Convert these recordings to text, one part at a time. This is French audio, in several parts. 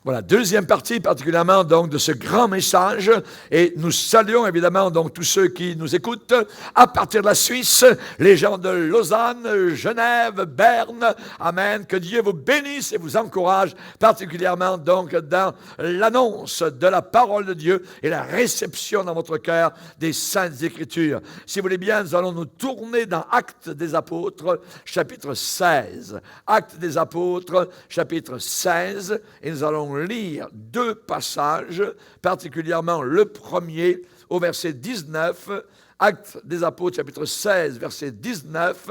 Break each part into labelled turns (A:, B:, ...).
A: Voilà, deuxième partie particulièrement donc de ce grand message, et nous saluons évidemment donc tous ceux qui nous écoutent à partir de la Suisse, les gens de Lausanne, Genève, Berne, amen, que Dieu vous bénisse et vous encourage particulièrement donc dans l'annonce de la parole de Dieu et la réception dans votre cœur des Saintes Écritures. Si vous voulez bien, nous allons nous tourner dans Actes des Apôtres, chapitre 16. Actes des Apôtres, chapitre 16, et nous allons lire deux passages, particulièrement le premier au verset 19, Actes des Apôtres, chapitre 16, verset 19.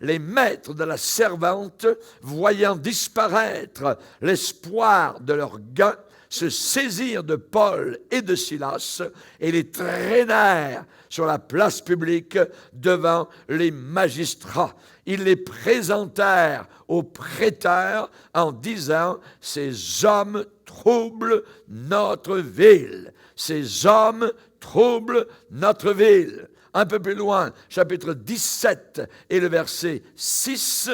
A: Les maîtres de la servante, voyant disparaître l'espoir de leur gain, se saisirent de Paul et de Silas et les traînèrent sur la place publique devant les magistrats. Ils les présentèrent aux prêteurs en disant « Ces hommes troublent notre ville. Ces hommes troublent notre ville. » Un peu plus loin, chapitre 17 et le verset 6.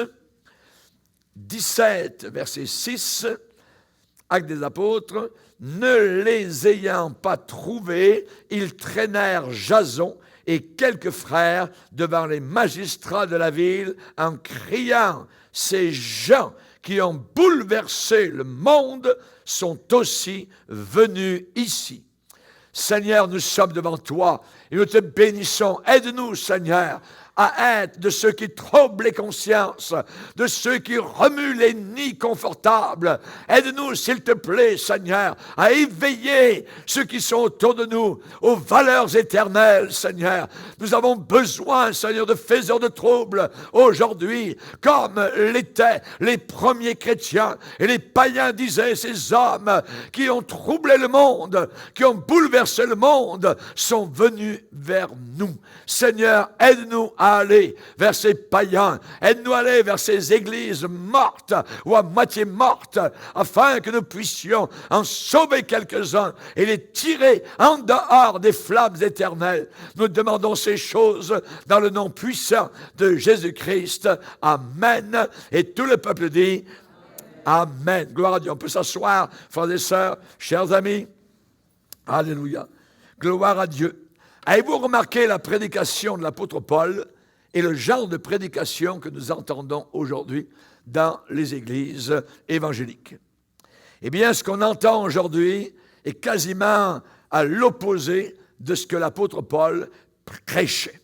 A: 17, verset 6. Actes des Apôtres, ne les ayant pas trouvés, ils traînèrent Jason et quelques frères devant les magistrats de la ville en criant « Ces gens qui ont bouleversé le monde sont aussi venus ici. » Seigneur, nous sommes devant toi et nous te bénissons. Aide-nous, Seigneur, à être de ceux qui troublent les consciences, de ceux qui remuent les nids confortables. Aide-nous, s'il te plaît, Seigneur, à éveiller ceux qui sont autour de nous aux valeurs éternelles, Seigneur. Nous avons besoin, Seigneur, de faiseurs de troubles aujourd'hui, comme l'étaient les premiers chrétiens. Et les païens disaient, ces hommes qui ont troublé le monde, qui ont bouleversé le monde, sont venus vers nous. Seigneur, aide-nous à aller vers ces païens, aide-nous à aller vers ces églises mortes ou à moitié mortes, afin que nous puissions en sauver quelques-uns et les tirer en dehors des flammes éternelles. Nous demandons ces choses dans le nom puissant de Jésus-Christ. Amen. Et tout le peuple dit Amen. Gloire à Dieu. On peut s'asseoir, frères et sœurs, chers amis. Alléluia. Gloire à Dieu. Avez-vous remarqué la prédication de l'apôtre Paul et le genre de prédication que nous entendons aujourd'hui dans les églises évangéliques? Eh bien, ce qu'on entend aujourd'hui est quasiment à l'opposé de ce que l'apôtre Paul prêchait.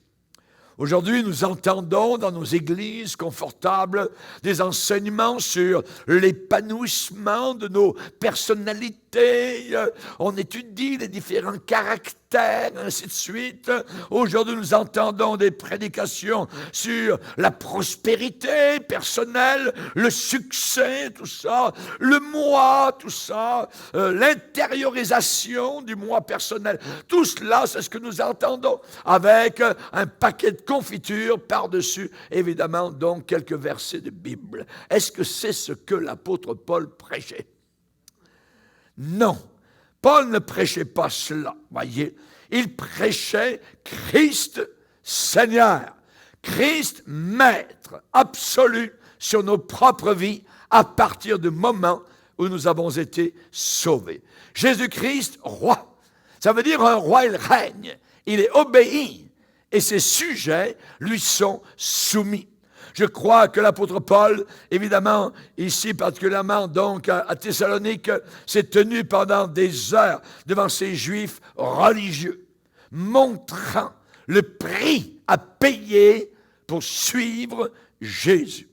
A: Aujourd'hui, nous entendons dans nos églises confortables des enseignements sur l'épanouissement de nos personnalités. On étudie les différents caractères, ainsi de suite. Aujourd'hui, nous entendons des prédications sur la prospérité personnelle, le succès, tout ça, le moi, tout ça, l'intériorisation du moi personnel. Tout cela, c'est ce que nous entendons avec un paquet de confiture par-dessus, évidemment, donc quelques versets de Bible. Est-ce que c'est ce que l'apôtre Paul prêchait? Non, Paul ne prêchait pas cela, voyez. Il prêchait Christ Seigneur, Christ Maître absolu sur nos propres vies à partir du moment où nous avons été sauvés. Jésus-Christ, roi. Ça veut dire un roi, il règne, il est obéi. Et ses sujets lui sont soumis. Je crois que l'apôtre Paul, évidemment, ici particulièrement donc à Thessalonique, s'est tenu pendant des heures devant ces Juifs religieux, montrant le prix à payer pour suivre Jésus.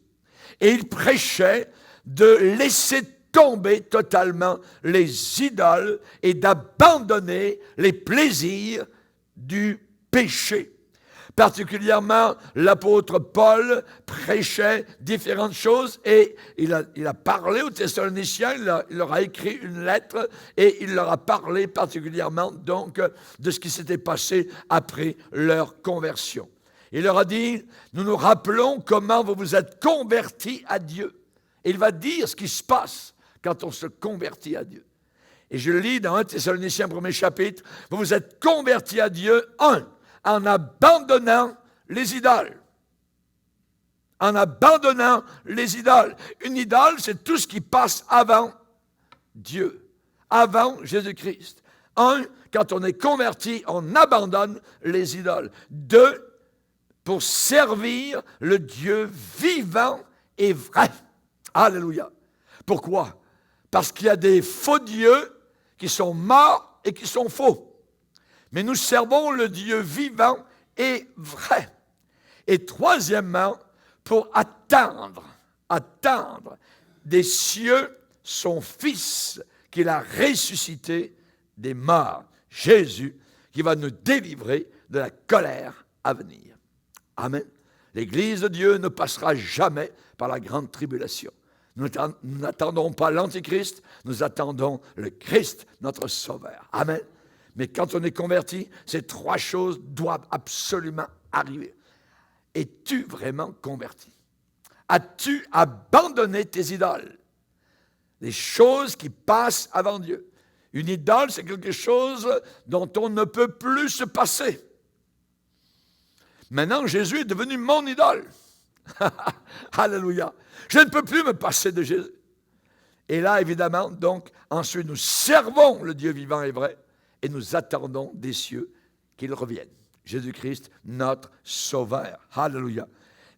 A: Et il prêchait de laisser tomber totalement les idoles et d'abandonner les plaisirs du péché. Particulièrement, l'apôtre Paul prêchait différentes choses et il a parlé aux Thessaloniciens, il leur a écrit une lettre et il leur a parlé particulièrement donc de ce qui s'était passé après leur conversion. Il leur a dit, nous nous rappelons comment vous vous êtes convertis à Dieu. Et il va dire ce qui se passe quand on se convertit à Dieu. Et je lis dans 1 Thessaloniciens 1er chapitre, vous vous êtes convertis à Dieu, en abandonnant les idoles. En abandonnant les idoles. Une idole, c'est tout ce qui passe avant Dieu avant Jésus-Christ. 1, quand on est converti, on abandonne les idoles. 2, pour servir le Dieu vivant et vrai. Alléluia. Pourquoi? Parce qu'il y a des faux dieux qui sont morts et qui sont faux. Mais nous servons le Dieu vivant et vrai. Et troisièmement, pour attendre des cieux son Fils qu'il a ressuscité des morts, Jésus, qui va nous délivrer de la colère à venir. Amen. L'Église de Dieu ne passera jamais par la grande tribulation. Nous n'attendons pas l'Antichrist, nous attendons le Christ, notre Sauveur. Amen. Mais quand on est converti, ces 3 choses doivent absolument arriver. Es-tu vraiment converti? As-tu abandonné tes idoles? Les choses qui passent avant Dieu. Une idole, c'est quelque chose dont on ne peut plus se passer. Maintenant, Jésus est devenu mon idole. Alléluia. Je ne peux plus me passer de Jésus. Et là, évidemment, donc, ensuite, nous servons le Dieu vivant et vrai et nous attendons des cieux qu'il revienne. Jésus-Christ, notre Sauveur. Alléluia.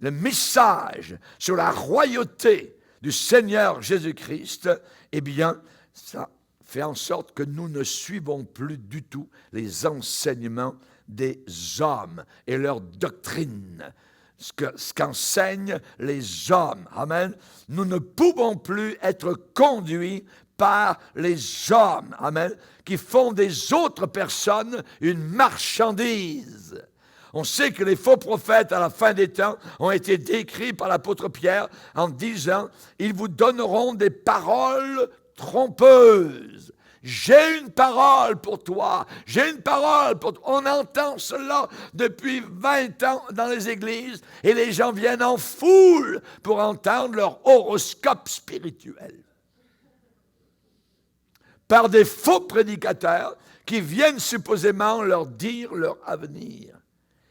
A: Le message sur la royauté du Seigneur Jésus-Christ, eh bien, ça fait en sorte que nous ne suivons plus du tout les enseignements des hommes et leur doctrine, ce qu'enseignent les hommes. Amen. Nous ne pouvons plus être conduits par les hommes, amen, qui font des autres personnes une marchandise. On sait que les faux prophètes à la fin des temps ont été décrits par l'apôtre Pierre en disant « Ils vous donneront des paroles trompeuses. » J'ai une parole pour toi, j'ai une parole pour toi. On entend cela depuis 20 ans dans les églises et les gens viennent en foule pour entendre leur horoscope spirituel. Par des faux prédicateurs qui viennent supposément leur dire leur avenir.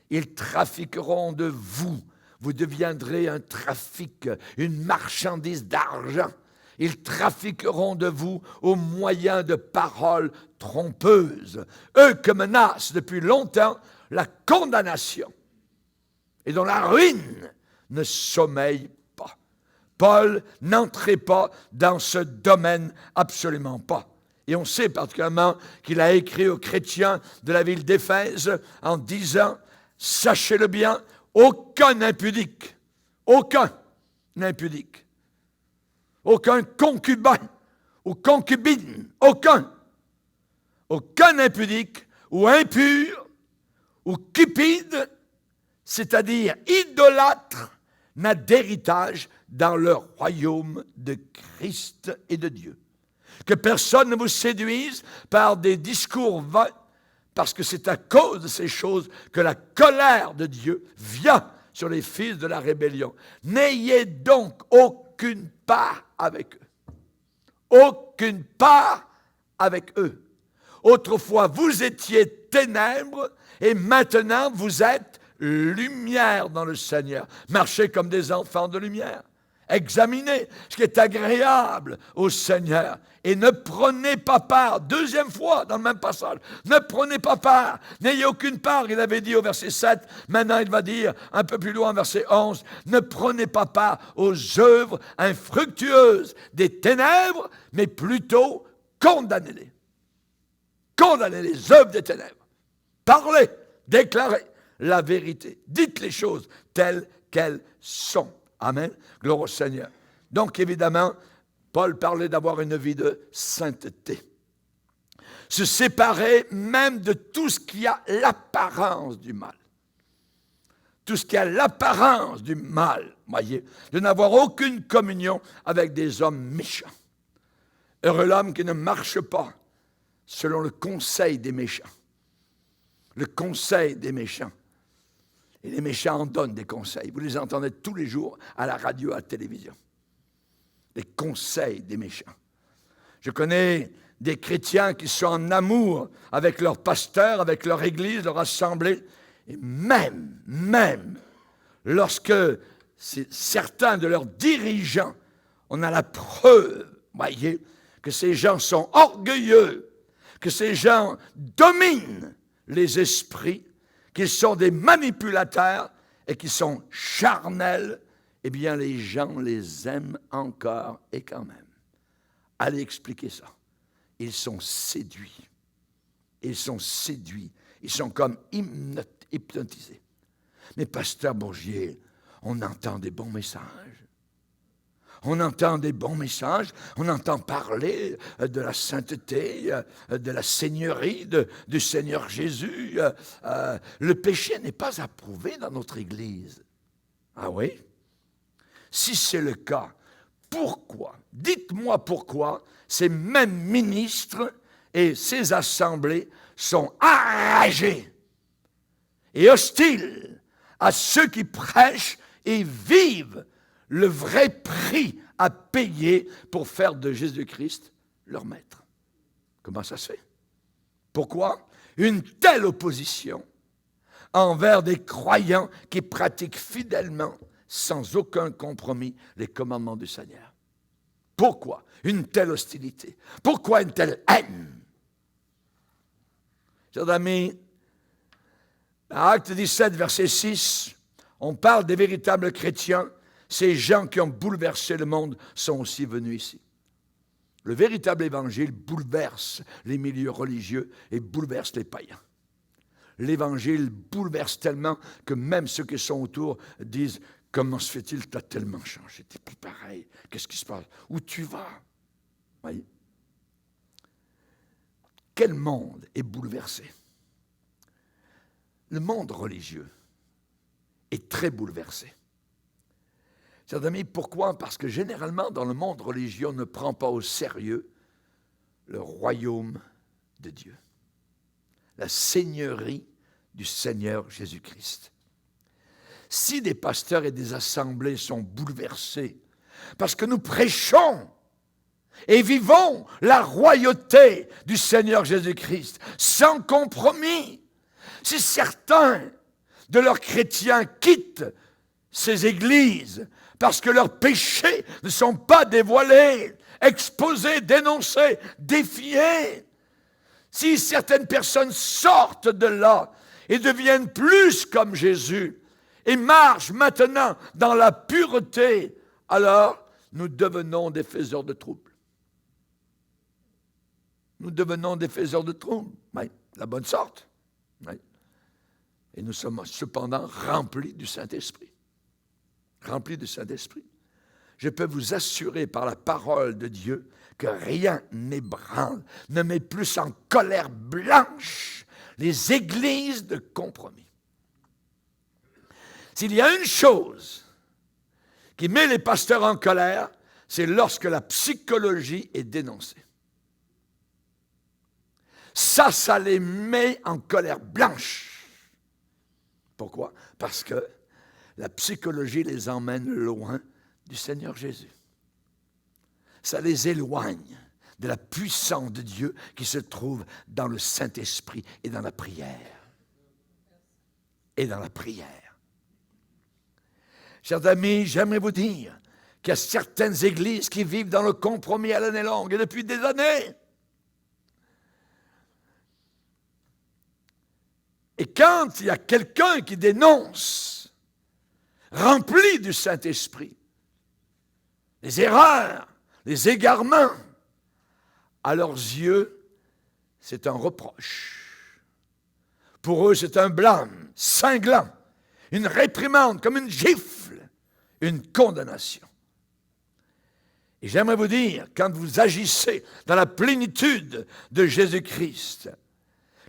A: Ils trafiqueront de vous. Vous deviendrez un trafic, une marchandise d'argent. Ils trafiqueront de vous au moyen de paroles trompeuses. Eux que menacent depuis longtemps la condamnation et dont la ruine ne sommeille pas. Paul n'entrait pas dans ce domaine, absolument pas. Et on sait particulièrement qu'il a écrit aux chrétiens de la ville d'Éphèse en disant « Sachez-le bien, aucun impudique, aucun concubin ou concubine, aucun impudique ou impur ou cupide, c'est-à-dire idolâtre, n'a d'héritage dans le royaume de Christ et de Dieu. Que personne ne vous séduise par des discours vains, parce que c'est à cause de ces choses que la colère de Dieu vient sur les fils de la rébellion. N'ayez donc aucune part avec eux. Aucune part avec eux. Autrefois, vous étiez ténèbres et maintenant vous êtes lumière dans le Seigneur. Marchez comme des enfants de lumière. Examinez ce qui est agréable au Seigneur et ne prenez pas part. Deuxième fois dans le même passage, ne prenez pas part, n'ayez aucune part. Il avait dit au verset 7, maintenant il va dire un peu plus loin, verset 11, ne prenez pas part aux œuvres infructueuses des ténèbres, mais plutôt condamnez-les. Condamnez les œuvres des ténèbres. Parlez, déclarez la vérité. Dites les choses telles qu'elles sont. Amen. Gloire au Seigneur. Donc, évidemment, Paul parlait d'avoir une vie de sainteté. Se séparer même de tout ce qui a l'apparence du mal. Tout ce qui a l'apparence du mal, voyez. De n'avoir aucune communion avec des hommes méchants. Heureux l'homme qui ne marche pas selon le conseil des méchants. Le conseil des méchants. Et les méchants en donnent des conseils. Vous les entendez tous les jours à la radio, à la télévision. Les conseils des méchants. Je connais des chrétiens qui sont en amour avec leur pasteur, avec leur église, leur assemblée. Et même, lorsque certains de leurs dirigeants, on a la preuve, voyez, que ces gens sont orgueilleux, que ces gens dominent les esprits, qu'ils sont des manipulateurs et qu'ils sont charnels, eh bien les gens les aiment encore et quand même. Allez expliquer ça. Ils sont séduits. Ils sont séduits. Ils sont comme hypnotisés. Mais pasteur Bourgier, on entend des bons messages. On entend des bons messages, on entend parler de la sainteté, de la seigneurie du Seigneur Jésus. Le péché n'est pas approuvé dans notre Église. Ah oui? Si c'est le cas, pourquoi? Dites-moi pourquoi ces mêmes ministres et ces assemblées sont enragés et hostiles à ceux qui prêchent et vivent le vrai prix à payer pour faire de Jésus-Christ leur maître. Comment ça se fait? Pourquoi une telle opposition envers des croyants qui pratiquent fidèlement, sans aucun compromis, les commandements du Seigneur? Pourquoi une telle hostilité? Pourquoi une telle haine? Chers amis, dans Acte 17, verset 6, on parle des véritables chrétiens. Ces gens qui ont bouleversé le monde sont aussi venus ici. Le véritable évangile bouleverse les milieux religieux et bouleverse les païens. L'évangile bouleverse tellement que même ceux qui sont autour disent « Comment se fait-il, tu as tellement changé, tu n'es plus pareil, qu'est-ce qui se passe? Où tu vas? » Voyez? Quel monde est bouleversé? Le monde religieux est très bouleversé. Chers amis, pourquoi? Parce que généralement, dans le monde religieux, on ne prend pas au sérieux le royaume de Dieu, la seigneurie du Seigneur Jésus-Christ. Si des pasteurs et des assemblées sont bouleversés parce que nous prêchons et vivons la royauté du Seigneur Jésus-Christ sans compromis, si certains de leurs chrétiens quittent ces églises parce que leurs péchés ne sont pas dévoilés, exposés, dénoncés, défiés. Si certaines personnes sortent de là et deviennent plus comme Jésus et marchent maintenant dans la pureté, alors nous devenons des faiseurs de troubles. Nous devenons des faiseurs de troubles, oui, la bonne sorte. Oui. Et nous sommes cependant remplis du Saint-Esprit. Remplis du Saint-Esprit. Je peux vous assurer par la parole de Dieu que rien n'ébranle, ne met plus en colère blanche les églises de compromis. S'il y a une chose qui met les pasteurs en colère, c'est lorsque la psychologie est dénoncée. Ça les met en colère blanche. Pourquoi? Parce que la psychologie les emmène loin du Seigneur Jésus. Ça les éloigne de la puissance de Dieu qui se trouve dans le Saint-Esprit et dans la prière. Et dans la prière. Chers amis, j'aimerais vous dire qu'il y a certaines églises qui vivent dans le compromis à l'année longue et depuis des années. Et quand il y a quelqu'un qui dénonce, rempli du Saint-Esprit, les erreurs, les égarements, à leurs yeux, c'est un reproche. Pour eux, c'est un blâme cinglant, une réprimande comme une gifle, une condamnation. Et j'aimerais vous dire, quand vous agissez dans la plénitude de Jésus-Christ,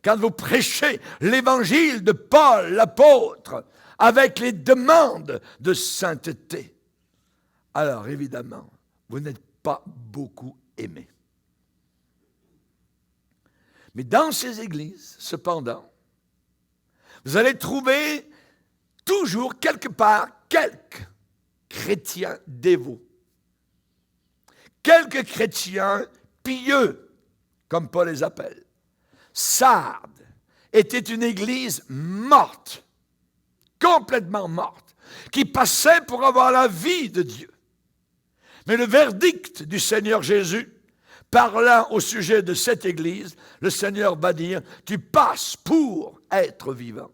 A: quand vous prêchez l'évangile de Paul, l'apôtre, avec les demandes de sainteté, alors évidemment, vous n'êtes pas beaucoup aimé. Mais dans ces églises, cependant, vous allez trouver toujours quelque part quelques chrétiens dévots, quelques chrétiens pieux, comme Paul les appelle. Sardes était une église morte, complètement morte, qui passait pour avoir la vie de Dieu. Mais le verdict du Seigneur Jésus parlant au sujet de cette Église, le Seigneur va dire, tu passes pour être vivant,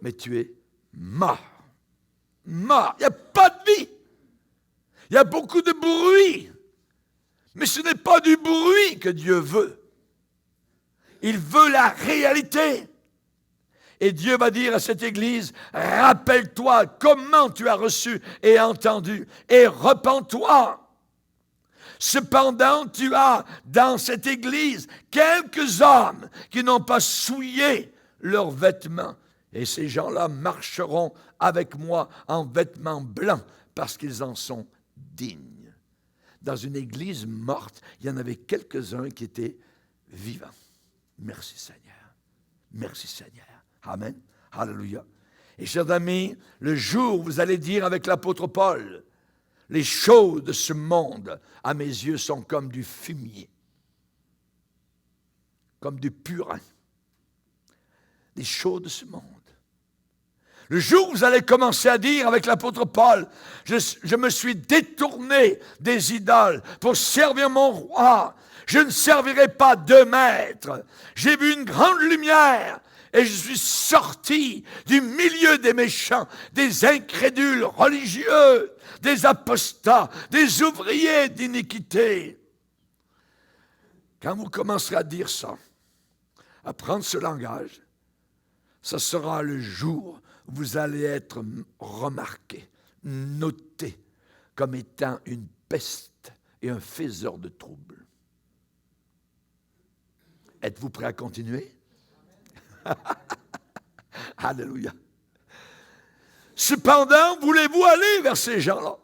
A: mais tu es mort. Mort. Il n'y a pas de vie. Il y a beaucoup de bruit. Mais ce n'est pas du bruit que Dieu veut. Il veut la réalité. Et Dieu va dire à cette Église, rappelle-toi comment tu as reçu et entendu, et repens-toi. Cependant, tu as dans cette Église quelques hommes qui n'ont pas souillé leurs vêtements. Et ces gens-là marcheront avec moi en vêtements blancs parce qu'ils en sont dignes. Dans une Église morte, il y en avait quelques-uns qui étaient vivants. Merci Seigneur. Merci Seigneur. Amen. Alléluia. Et chers amis, le jour où vous allez dire avec l'apôtre Paul, les choses de ce monde, à mes yeux, sont comme du fumier, comme du purin. Les choses de ce monde. Le jour où vous allez commencer à dire avec l'apôtre Paul, je me suis détourné des idoles pour servir mon roi. Je ne servirai pas deux maîtres. J'ai vu une grande lumière et je suis sorti du milieu des méchants, des incrédules religieux, des apostats, des ouvriers d'iniquité. Quand vous commencerez à dire ça, à prendre ce langage, ce sera le jour où vous allez être remarqué, noté comme étant une peste et un faiseur de troubles. Êtes-vous prêt à continuer? Alléluia. Cependant, voulez-vous aller vers ces gens-là?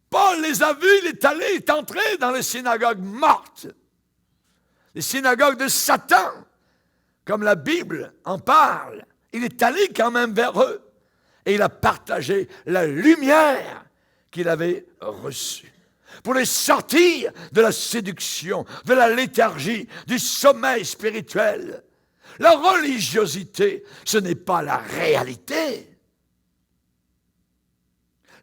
A: Paul les a vus, il est entré dans les synagogues mortes, les synagogues de Satan, comme la Bible en parle. Il est allé quand même vers eux et il a partagé la lumière qu'il avait reçue pour les sortir de la séduction, de la léthargie, du sommeil spirituel. La religiosité, ce n'est pas la réalité.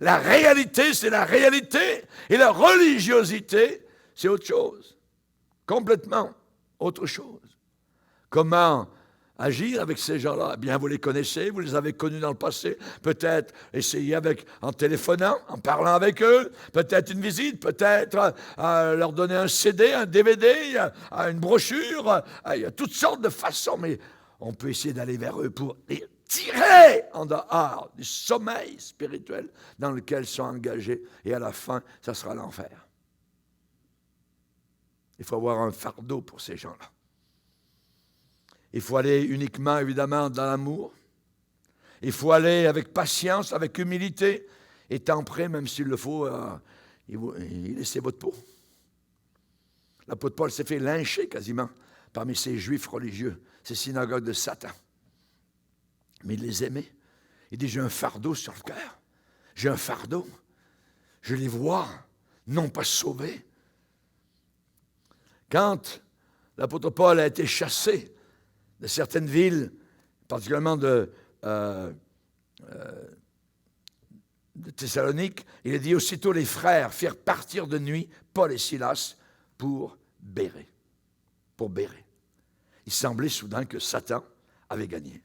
A: La réalité, c'est la réalité. Et la religiosité, c'est autre chose. Complètement autre chose. Comment agir avec ces gens-là? Eh bien, vous les connaissez, vous les avez connus dans le passé. Peut-être essayer en téléphonant, en parlant avec eux. Peut-être une visite, peut-être leur donner un CD, un DVD, une brochure. Il y a toutes sortes de façons, mais on peut essayer d'aller vers eux pour les tirer en dehors du sommeil spirituel dans lequel ils sont engagés. Et à la fin, ça sera l'enfer. Il faut avoir un fardeau pour ces gens-là. Il faut aller uniquement, évidemment, dans l'amour. Il faut aller avec patience, avec humilité, étant prêt, même s'il le faut, y laisser votre peau. L'apôtre Paul s'est fait lyncher quasiment parmi ces juifs religieux, ces synagogues de Satan. Mais il les aimait. Il dit, j'ai un fardeau sur le cœur. J'ai un fardeau. Je les vois, non pas sauvés. Quand l'apôtre Paul a été chassé de certaines villes, particulièrement de Thessalonique, il a dit aussitôt les frères firent partir de nuit Paul et Silas pour Bérée. Il semblait soudain que Satan avait gagné.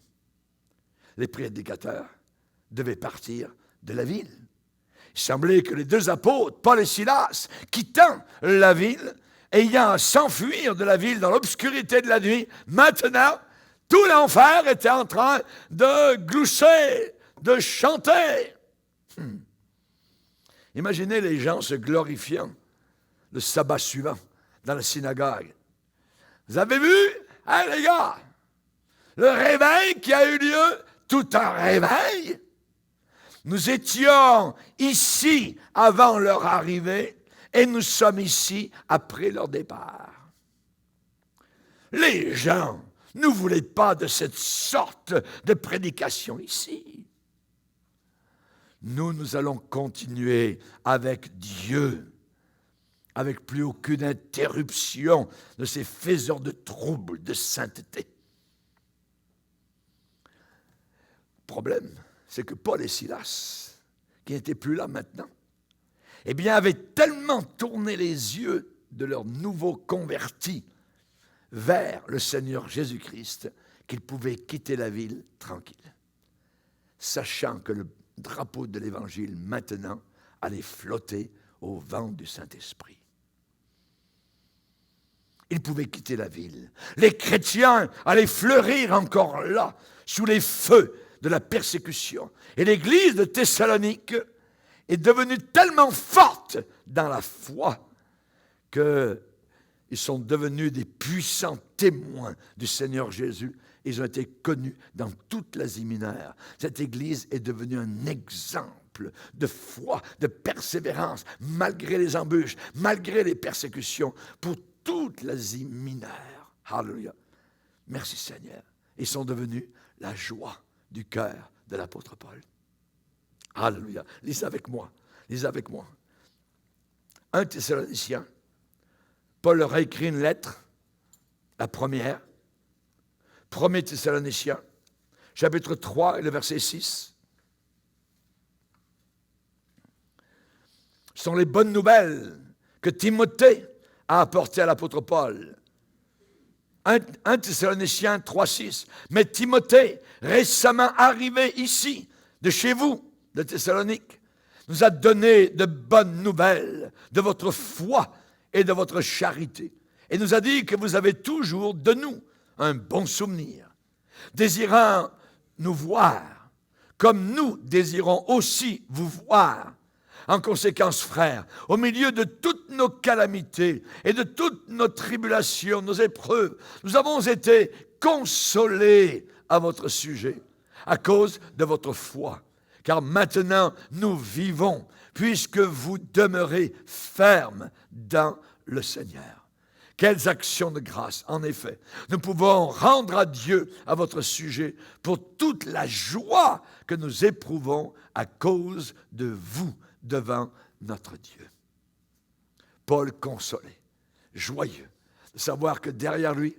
A: Les prédicateurs devaient partir de la ville. Il semblait que les deux apôtres, Paul et Silas, quittant la ville, ayant à s'enfuir de la ville dans l'obscurité de la nuit, maintenant, tout l'enfer était en train de glousser, de chanter. Imaginez les gens se glorifiant le sabbat suivant dans la synagogue. Vous avez vu, hein, les gars, le réveil qui a eu lieu, tout un réveil. Nous étions ici avant leur arrivée et nous sommes ici après leur départ. Les gens ne voulaient pas de cette sorte de prédication ici. Nous allons continuer avec Dieu, avec plus aucune interruption de ces faiseurs de troubles, de sainteté. Le problème, c'est que Paul et Silas, qui n'étaient plus là maintenant, eh bien, avaient tellement tourné les yeux de leurs nouveaux convertis vers le Seigneur Jésus-Christ qu'ils pouvaient quitter la ville tranquille, sachant que le drapeau de l'Évangile maintenant allait flotter au vent du Saint-Esprit. Ils pouvaient quitter la ville. Les chrétiens allaient fleurir encore là, sous les feux de la persécution. Et l'église de Thessalonique est devenue tellement forte dans la foi qu'ils sont devenus des puissants témoins du Seigneur Jésus. Ils ont été connus dans toute l'Asie mineure. Cette église est devenue un exemple de foi, de persévérance, malgré les embûches, malgré les persécutions, pour toute l'Asie mineure. Alléluia. Merci Seigneur. Ils sont devenus la joie du cœur de l'apôtre Paul. Alléluia. Lisez avec moi. Lisez avec moi. 1 Thessaloniciens. Paul leur a écrit une lettre, la première. 1 Thessaloniciens, chapitre 3 et le verset 6. Ce sont les bonnes nouvelles que Timothée a apportées à l'apôtre Paul. 1 Thessaloniciens 3, 6. Mais Timothée, récemment arrivé ici, de chez vous, de Thessalonique, nous a donné de bonnes nouvelles de votre foi et de votre charité. Et nous a dit que vous avez toujours de nous un bon souvenir, désirant nous voir, comme nous désirons aussi vous voir. En conséquence, frères, au milieu de toutes nos calamités et de toutes nos tribulations, nos épreuves, nous avons été consolés à votre sujet, à cause de votre foi. Car maintenant, nous vivons, puisque vous demeurez fermes dans le Seigneur. Quelles actions de grâce, en effet. Nous pouvons rendre à Dieu à votre sujet pour toute la joie que nous éprouvons à cause de vous devant notre Dieu. Paul consolé, joyeux de savoir que derrière lui,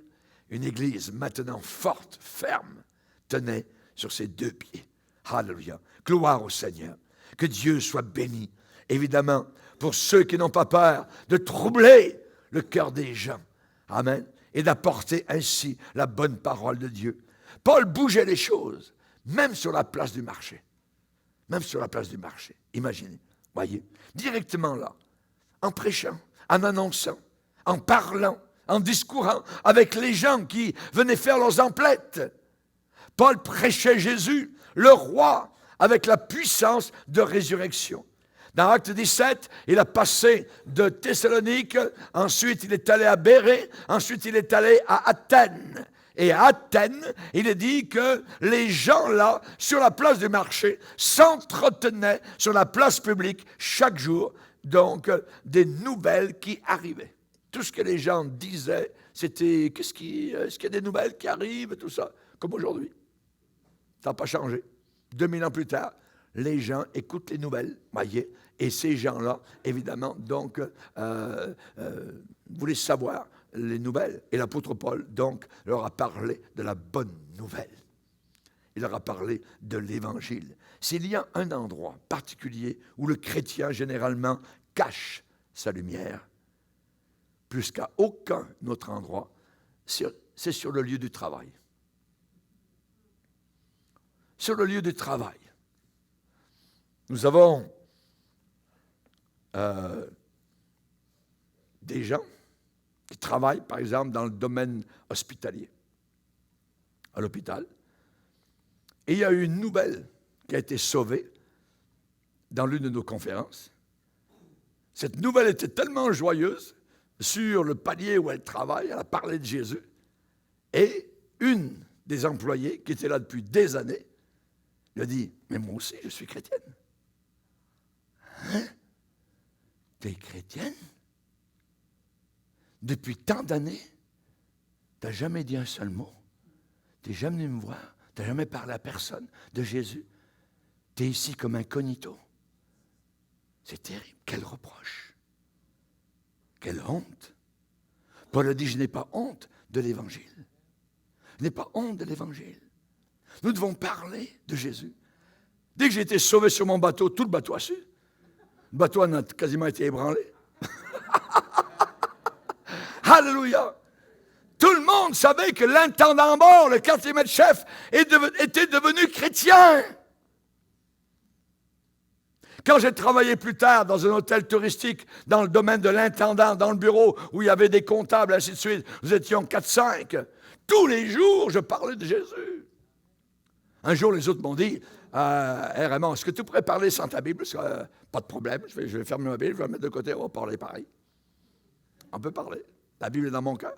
A: une église maintenant forte, ferme, tenait sur ses deux pieds. Alléluia. Gloire au Seigneur. Que Dieu soit béni. Évidemment, pour ceux qui n'ont pas peur de troubler le cœur des gens. Amen. Et d'apporter ainsi la bonne parole de Dieu. Paul bougeait les choses, même sur la place du marché. Même sur la place du marché. Imaginez, voyez, directement là, en prêchant, en annonçant, en parlant, en discourant avec les gens qui venaient faire leurs emplettes. Paul prêchait Jésus, le roi, avec la puissance de résurrection. Dans Acte 17, il a passé de Thessalonique, ensuite il est allé à Bérée, ensuite il est allé à Athènes. Et à Athènes, il est dit que les gens là, sur la place du marché, s'entretenaient sur la place publique chaque jour, donc des nouvelles qui arrivaient. Tout ce que les gens disaient, c'était est-ce qu'il y a des nouvelles qui arrivent, tout ça, comme aujourd'hui. Ça n'a pas changé. 2000 ans plus tard, les gens écoutent les nouvelles, voyez, et ces gens-là, évidemment, donc, voulaient savoir les nouvelles. Et l'apôtre Paul, donc, leur a parlé de la bonne nouvelle. Il leur a parlé de l'Évangile. S'il y a un endroit particulier où le chrétien, généralement, cache sa lumière, plus qu'à aucun autre endroit, c'est sur le lieu du travail. Sur le lieu du travail. Nous avons des gens qui travaillent, par exemple, dans le domaine hospitalier, à l'hôpital. Et il y a eu une nouvelle qui a été sauvée dans l'une de nos conférences. Cette nouvelle était tellement joyeuse, sur le palier où elle travaille, elle a parlé de Jésus. Et une des employées, qui était là depuis des années, lui a dit, mais moi aussi, je suis chrétienne. Hein? T'es chrétienne? Depuis tant d'années, t'as jamais dit un seul mot. T'es jamais venu me voir. T'as jamais parlé à personne de Jésus. T'es ici comme incognito. C'est terrible. Quel reproche. Quelle honte. Paul a dit, je n'ai pas honte de l'Évangile. Je n'ai pas honte de l'Évangile. Nous devons parler de Jésus. Dès que j'ai été sauvé sur mon bateau, tout le bateau a su. Le bateau a quasiment été ébranlé. Alléluia. Tout le monde savait que l'intendant mort, le quartier maître chef, était devenu chrétien. Quand j'ai travaillé plus tard dans un hôtel touristique, dans le domaine de l'intendant, dans le bureau où il y avait des comptables, ainsi de suite, nous étions 4-5. Tous les jours, je parlais de Jésus. Un jour, les autres m'ont dit, hey Raymond, est-ce que tu pourrais parler sans ta Bible? Pas de problème, je vais fermer ma Bible, je vais la mettre de côté, on va parler pareil. On peut parler. La Bible est dans mon cœur.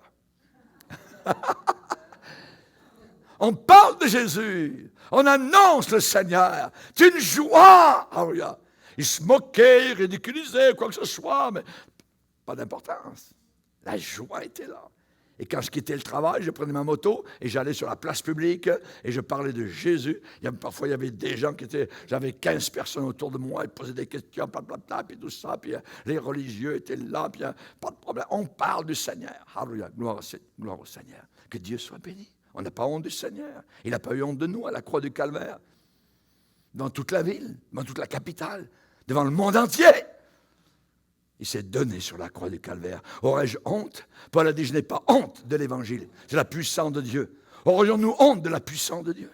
A: On parle de Jésus. On annonce le Seigneur. C'est une joie. Alléluia. Ils se moquaient, ridiculisaient, quoi que ce soit, mais pas d'importance. La joie était là. Et quand je quittais le travail, je prenais ma moto et j'allais sur la place publique et je parlais de Jésus. Parfois, il y avait des gens j'avais 15 personnes autour de moi, ils posaient des questions, blablabla, puis tout ça, puis les religieux étaient là, puis pas de problème. On parle du Seigneur. Alléluia, gloire au Seigneur. Que Dieu soit béni. On n'a pas honte du Seigneur. Il n'a pas eu honte de nous à la croix du Calvaire. Dans toute la ville, dans toute la capitale, devant le monde entier. Il s'est donné sur la croix du Calvaire. Aurais-je honte? Paul a dit, je n'ai pas honte de l'Évangile. C'est la puissance de Dieu. Aurions-nous honte de la puissance de Dieu?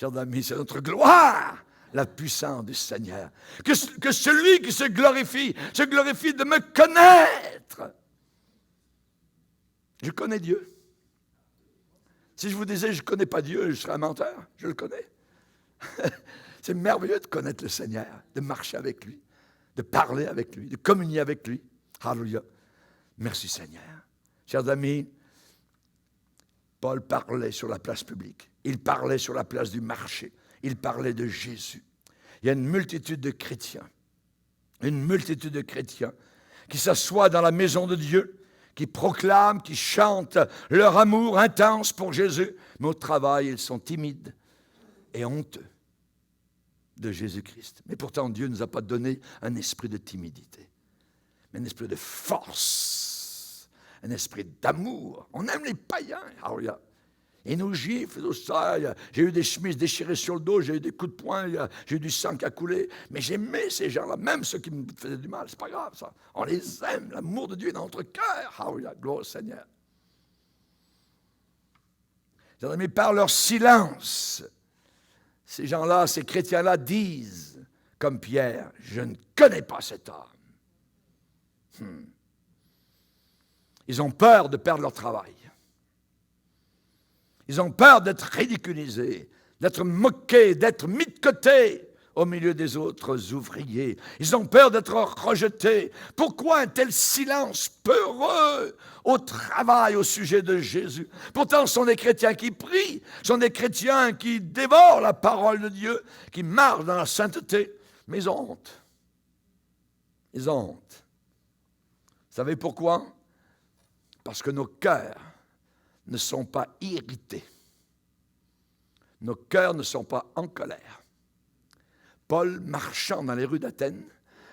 A: Chers amis, c'est notre gloire, la puissance du Seigneur. Que celui qui se glorifie de me connaître. Je connais Dieu. Si je vous disais, je ne connais pas Dieu, je serais un menteur. Je le connais. C'est merveilleux de connaître le Seigneur, de marcher avec lui, de parler avec lui, de communier avec lui. Alléluia. Merci Seigneur. Chers amis, Paul parlait sur la place publique. Il parlait sur la place du marché. Il parlait de Jésus. Il y a une multitude de chrétiens qui s'assoient dans la maison de Dieu, qui proclament, qui chantent leur amour intense pour Jésus. Mais au travail, ils sont timides et honteux de Jésus-Christ. Mais pourtant, Dieu ne nous a pas donné un esprit de timidité, mais un esprit de force, un esprit d'amour. On aime les païens. Alléluia. Et nous gifles, tout ça. J'ai eu des chemises déchirées sur le dos, j'ai eu des coups de poing, j'ai eu du sang qui a coulé. Mais j'aimais ces gens-là, même ceux qui me faisaient du mal. C'est pas grave, ça. On les aime. L'amour de Dieu est dans notre cœur. Alléluia. Gloire au Seigneur. Mais par leur silence, ces gens-là, ces chrétiens-là disent, comme Pierre, je ne connais pas cet homme. Ils ont peur de perdre leur travail. Ils ont peur d'être ridiculisés, d'être moqués, d'être mis de côté au milieu des autres ouvriers. Ils ont peur d'être rejetés. Pourquoi un tel silence peureux au travail au sujet de Jésus? Pourtant, ce sont des chrétiens qui prient, ce sont des chrétiens qui dévorent la parole de Dieu, qui marchent dans la sainteté, mais ils ont honte. Ils ont honte. Vous savez pourquoi? Parce que nos cœurs ne sont pas irrités. Nos cœurs ne sont pas en colère. Paul, marchant dans les rues d'Athènes,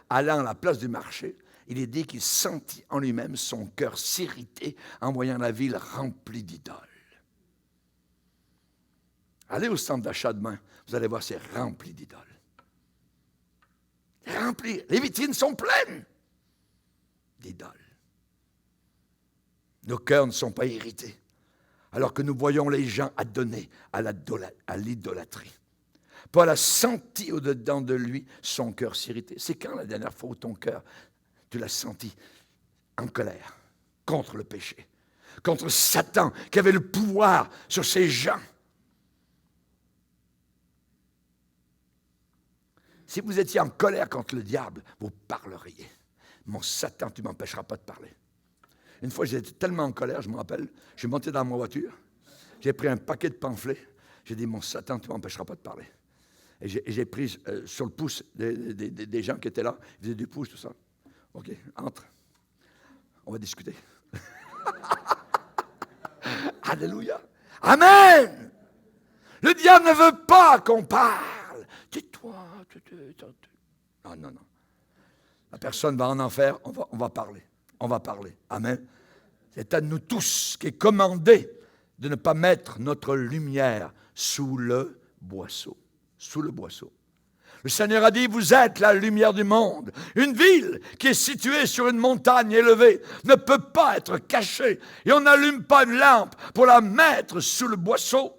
A: allant à la place du marché, il est dit qu'il sentit en lui-même son cœur s'irriter en voyant la ville remplie d'idoles. Allez au centre d'achat demain, vous allez voir, c'est rempli d'idoles. Rempli. Les vitrines sont pleines d'idoles. Nos cœurs ne sont pas irrités, alors que nous voyons les gens adonnés à l'idolâtrie. Paul a senti au-dedans de lui son cœur s'irriter. C'est quand la dernière fois où ton cœur, tu l'as senti en colère contre le péché, contre Satan qui avait le pouvoir sur ces gens? Si vous étiez en colère contre le diable, vous parleriez. Mon Satan, tu ne m'empêcheras pas de parler. Une fois, j'étais tellement en colère, je me rappelle, je suis monté dans ma voiture, j'ai pris un paquet de pamphlets, j'ai dit, mon Satan, tu ne m'empêcheras pas de parler. Et j'ai pris sur le pouce des gens qui étaient là, ils faisaient du pouce, tout ça. OK, entre. On va discuter. Alléluia. Amen. Le diable ne veut pas qu'on parle. Tais-toi. Non. La personne va en enfer, on va parler. On va parler. Amen. C'est à nous tous qui est commandé de ne pas mettre notre lumière sous le boisseau. Sous le boisseau. Le Seigneur a dit, vous êtes la lumière du monde. Une ville qui est située sur une montagne élevée ne peut pas être cachée. Et on n'allume pas une lampe pour la mettre sous le boisseau,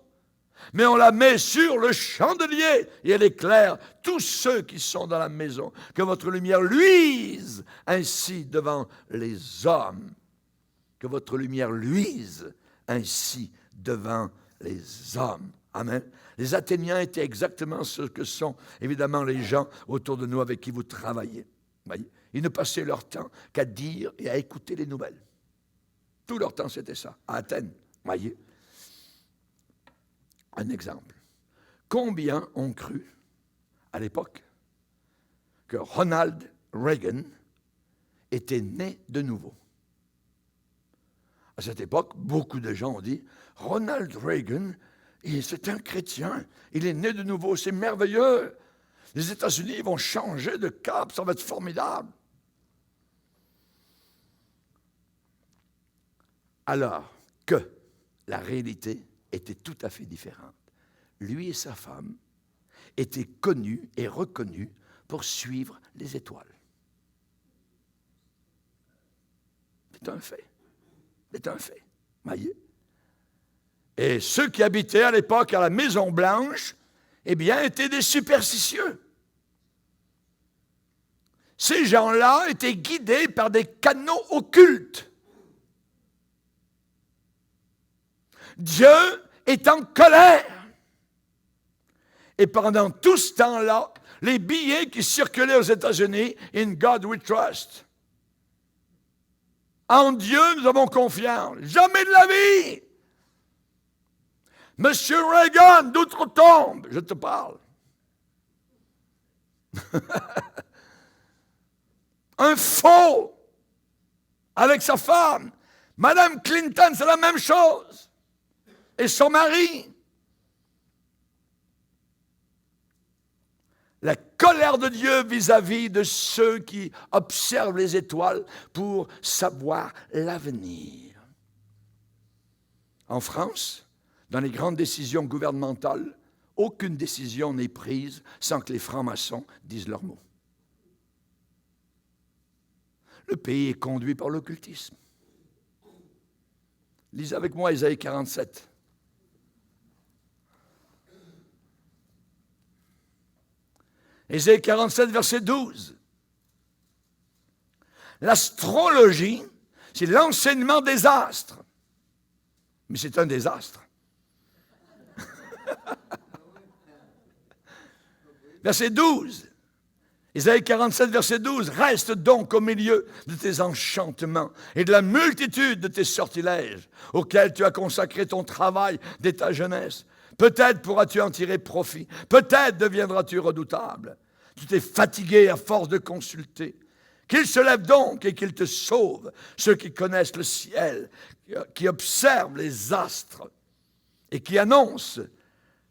A: mais on la met sur le chandelier et elle éclaire tous ceux qui sont dans la maison. Que votre lumière luise ainsi devant les hommes. Que votre lumière luise ainsi devant les hommes. Amen. Les Athéniens étaient exactement ce que sont évidemment les gens autour de nous avec qui vous travaillez. Voyez, ils ne passaient leur temps qu'à dire et à écouter les nouvelles. Tout leur temps, c'était ça, à Athènes. Voyez. Un exemple. Combien ont cru, à l'époque, que Ronald Reagan était né de nouveau? À cette époque, beaucoup de gens ont dit, Ronald Reagan, c'est un chrétien, il est né de nouveau, c'est merveilleux. Les États-Unis vont changer de cap, ça va être formidable. Alors que la réalité était tout à fait différente. Lui et sa femme étaient connus et reconnus pour suivre les étoiles. C'est un fait. C'est un fait. Voyez? Et ceux qui habitaient à l'époque à la Maison-Blanche, eh bien, étaient des superstitieux. Ces gens-là étaient guidés par des canaux occultes. Dieu est en colère. Et pendant tout ce temps-là, les billets qui circulaient aux États-Unis, « In God we trust ». En Dieu, nous avons confiance. Jamais de la vie. Monsieur Reagan, d'outre-tombe, je te parle. Un faux avec sa femme. Madame Clinton, c'est la même chose. Et son mari. La colère de Dieu vis-à-vis de ceux qui observent les étoiles pour savoir l'avenir. En France, dans les grandes décisions gouvernementales, aucune décision n'est prise sans que les francs-maçons disent leur mot. Le pays est conduit par l'occultisme. Lisez avec moi Ésaïe 47. Ésaïe 47, verset 12. L'astrologie, c'est l'enseignement des astres. Mais c'est un désastre. Verset 12. Ésaïe 47, verset 12. Reste donc au milieu de tes enchantements et de la multitude de tes sortilèges auxquels tu as consacré ton travail dès ta jeunesse. Peut-être pourras-tu en tirer profit. Peut-être deviendras-tu redoutable. Tu t'es fatigué à force de consulter. Qu'il se lève donc et qu'il te sauve, ceux qui connaissent le ciel, qui observent les astres et qui annoncent,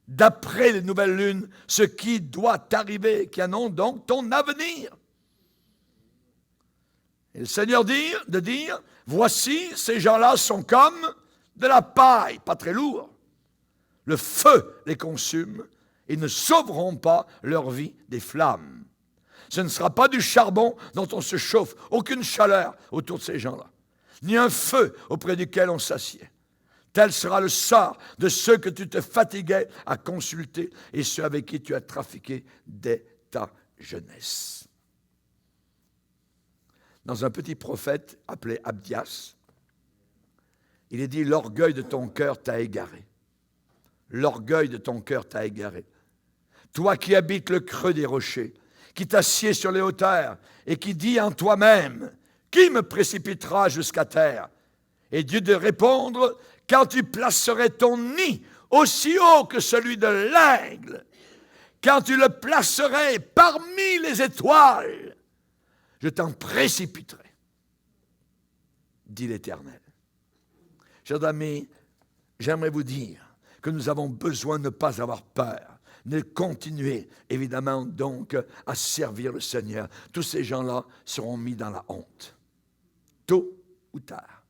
A: d'après les nouvelles lunes, ce qui doit arriver, qui annoncent donc ton avenir. Et le Seigneur dit, voici, ces gens-là sont comme de la paille, pas très lourd. Le feu les consume. Ils ne sauveront pas leur vie des flammes. Ce ne sera pas du charbon dont on se chauffe, aucune chaleur autour de ces gens-là, ni un feu auprès duquel on s'assied. Tel sera le sort de ceux que tu te fatiguais à consulter et ceux avec qui tu as trafiqué dès ta jeunesse. Dans un petit prophète appelé Abdias, il est dit « L'orgueil de ton cœur t'a égaré. L'orgueil de ton cœur t'a égaré. Toi qui habites le creux des rochers, qui t'assieds sur les hauteurs et qui dis en toi-même, qui me précipitera jusqu'à terre? Et Dieu de répondre, quand tu placerais ton nid aussi haut que celui de l'aigle, quand tu le placerais parmi les étoiles, je t'en précipiterai, dit l'Éternel. Chers amis, j'aimerais vous dire que nous avons besoin de ne pas avoir peur, de continuer, évidemment, donc, à servir le Seigneur. Tous ces gens-là seront mis dans la honte, tôt ou tard.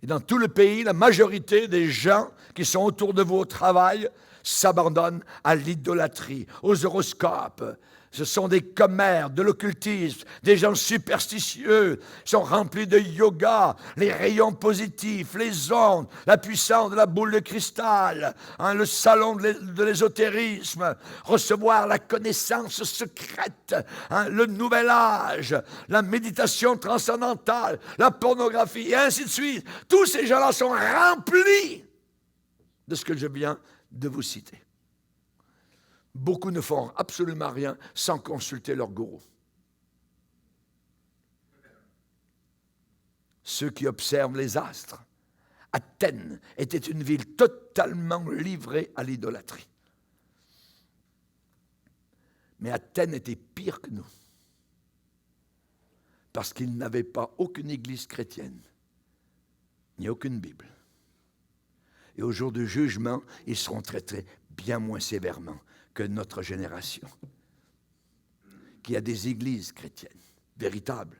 A: Et dans tout le pays, la majorité des gens qui sont autour de vous au travail s'abandonnent à l'idolâtrie, aux horoscopes. Ce sont des commères de l'occultisme, des gens superstitieux, sont remplis de yoga, les rayons positifs, les ondes, la puissance de la boule de cristal, le salon de l'ésotérisme, recevoir la connaissance secrète, le nouvel âge, la méditation transcendantale, la pornographie, et ainsi de suite. Tous ces gens-là sont remplis de ce que je viens de vous citer. Beaucoup ne font absolument rien sans consulter leur gourou. Ceux qui observent les astres, Athènes était une ville totalement livrée à l'idolâtrie. Mais Athènes était pire que nous, parce qu'ils n'avaient pas aucune église chrétienne, ni aucune Bible. Et au jour du jugement, ils seront traités bien moins sévèrement que notre génération, qui a des églises chrétiennes véritables,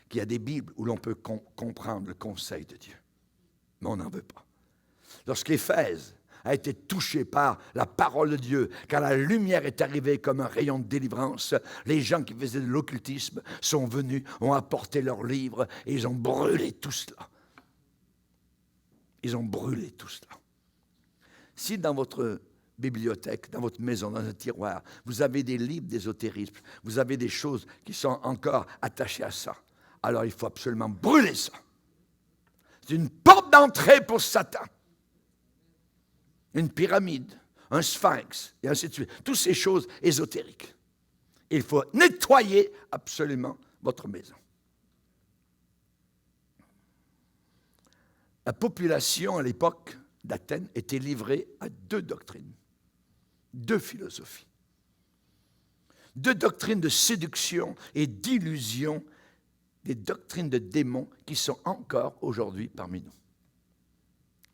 A: qui a des Bibles où l'on peut comprendre le conseil de Dieu. Mais on n'en veut pas. Lorsqu'Éphèse a été touché par la parole de Dieu, quand la lumière est arrivée comme un rayon de délivrance, les gens qui faisaient de l'occultisme sont venus, ont apporté leurs livres et ils ont brûlé tout cela. Ils ont brûlé tout cela. Si dans votre bibliothèque, dans votre maison, dans un tiroir, vous avez des livres d'ésotérisme, vous avez des choses qui sont encore attachées à ça, alors il faut absolument brûler ça. C'est une porte d'entrée pour Satan. Une pyramide, un sphinx, et ainsi de suite. Toutes ces choses ésotériques. Il faut nettoyer absolument votre maison. La population à l'époque d'Athènes était livrée à deux doctrines, deux philosophies, deux doctrines de séduction et d'illusion, des doctrines de démons qui sont encore aujourd'hui parmi nous.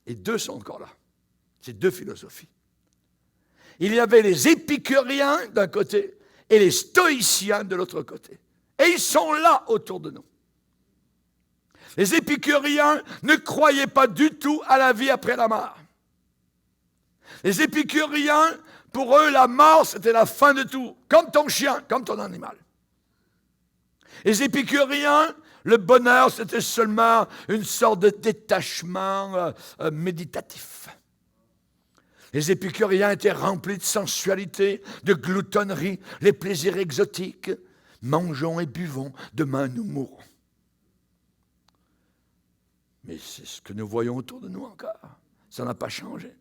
A: Et deux sont encore là, ces deux philosophies. Il y avait les épicuriens d'un côté et les stoïciens de l'autre côté. Et ils sont là autour de nous. Les épicuriens ne croyaient pas du tout à la vie après la mort. Les épicuriens, pour eux, la mort, c'était la fin de tout, comme ton chien, comme ton animal. Les épicuriens, le bonheur, c'était seulement une sorte de détachement méditatif. Les épicuriens étaient remplis de sensualité, de gloutonnerie, les plaisirs exotiques. Mangeons et buvons, demain nous mourrons. Mais c'est ce que nous voyons autour de nous encore. Ça n'a pas changé.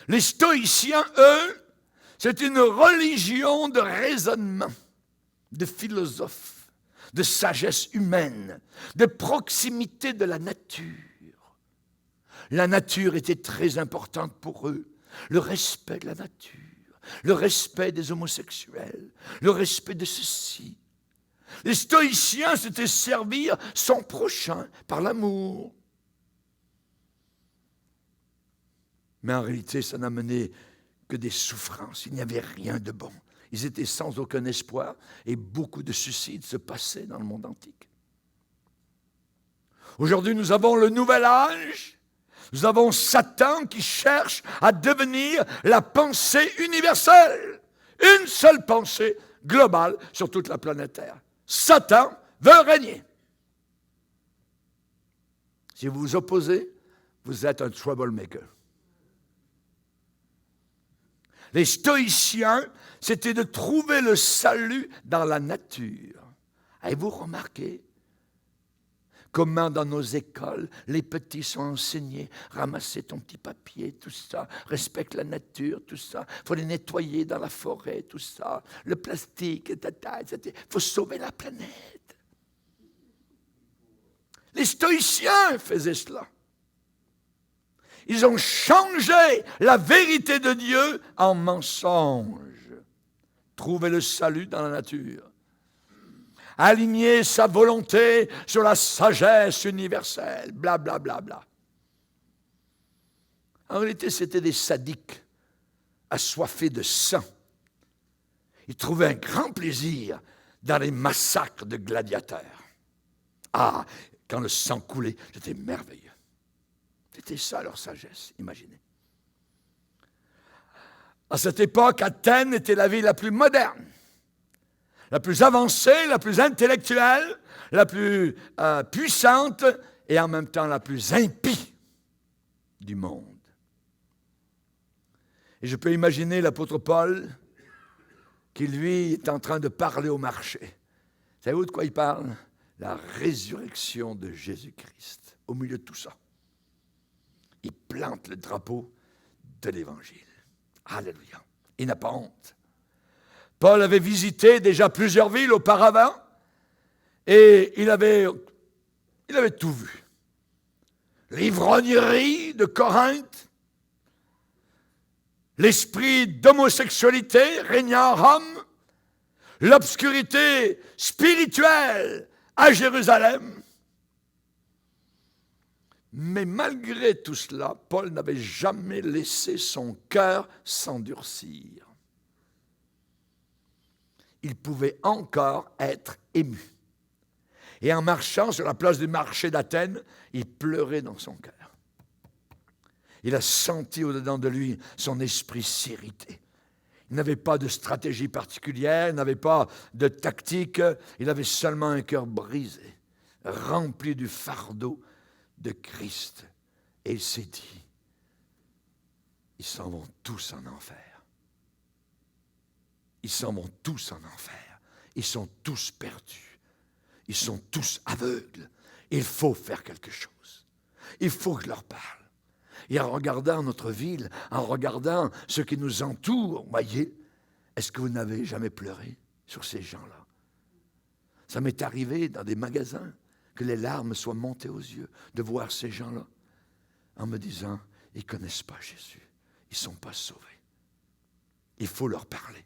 A: Les stoïciens, eux, c'est une religion de raisonnement, de philosophe, de sagesse humaine, de proximité de la nature. La nature était très importante pour eux. Le respect de la nature, le respect des homosexuels, le respect de ceci. Les stoïciens, c'était servir son prochain par l'amour. Mais en réalité, ça n'a mené que des souffrances. Il n'y avait rien de bon. Ils étaient sans aucun espoir et beaucoup de suicides se passaient dans le monde antique. Aujourd'hui, nous avons le nouvel âge. Nous avons Satan qui cherche à devenir la pensée universelle. Une seule pensée globale sur toute la planète Terre. Satan veut régner. Si vous vous opposez, vous êtes un troublemaker. Les stoïciens, c'était de trouver le salut dans la nature. Avez-vous remarqué comment dans nos écoles, les petits sont enseignés, ramasser ton petit papier, tout ça, respecte la nature, tout ça, il faut les nettoyer dans la forêt, tout ça, le plastique, il faut sauver la planète. Les stoïciens faisaient cela. Ils ont changé la vérité de Dieu en mensonge. Trouver le salut dans la nature. Aligner sa volonté sur la sagesse universelle, blablabla. Bla, bla, bla. En réalité, c'était des sadiques assoiffés de sang. Ils trouvaient un grand plaisir dans les massacres de gladiateurs. Ah, quand le sang coulait, c'était merveilleux. C'était ça leur sagesse, imaginez. À cette époque, Athènes était la ville la plus moderne, la plus avancée, la plus intellectuelle, la plus puissante et en même temps la plus impie du monde. Et je peux imaginer l'apôtre Paul qui, lui, est en train de parler au marché. Savez-vous de quoi il parle? La résurrection de Jésus-Christ. Au milieu de tout ça, il plante le drapeau de l'Évangile. Alléluia. Il n'a pas honte. Paul avait visité déjà plusieurs villes auparavant et il avait tout vu. L'ivrognerie de Corinthe, l'esprit d'homosexualité régnant à Rome, l'obscurité spirituelle à Jérusalem. Mais malgré tout cela, Paul n'avait jamais laissé son cœur s'endurcir. Il pouvait encore être ému. Et en marchant sur la place du marché d'Athènes, il pleurait dans son cœur. Il a senti au-dedans de lui son esprit s'irriter. Il n'avait pas de stratégie particulière, il n'avait pas de tactique, il avait seulement un cœur brisé, rempli du fardeau de Christ. Et il s'est dit, ils s'en vont tous en enfer. Ils s'en vont tous en enfer. Ils sont tous perdus. Ils sont tous aveugles. Il faut faire quelque chose. Il faut que je leur parle. Et en regardant notre ville, en regardant ce qui nous entoure, voyez, est-ce que vous n'avez jamais pleuré sur ces gens-là? Ça m'est arrivé dans des magasins que les larmes soient montées aux yeux de voir ces gens-là en me disant, ils ne connaissent pas Jésus, ils ne sont pas sauvés. Il faut leur parler.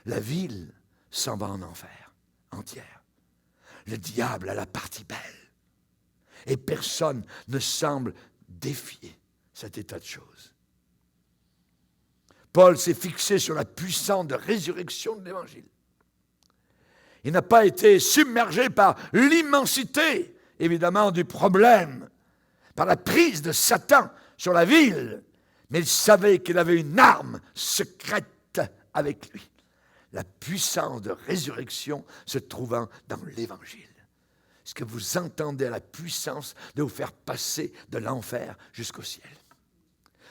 A: La ville s'en va en enfer, entière. Le diable a la partie belle. Et personne ne semble défier cet état de choses. Paul s'est fixé sur la puissante résurrection de l'Évangile. Il n'a pas été submergé par l'immensité, évidemment, du problème, par la prise de Satan sur la ville, mais il savait qu'il avait une arme secrète avec lui. La puissance de résurrection se trouvant dans l'Évangile. Est-ce que vous entendez la puissance de vous faire passer de l'enfer jusqu'au ciel?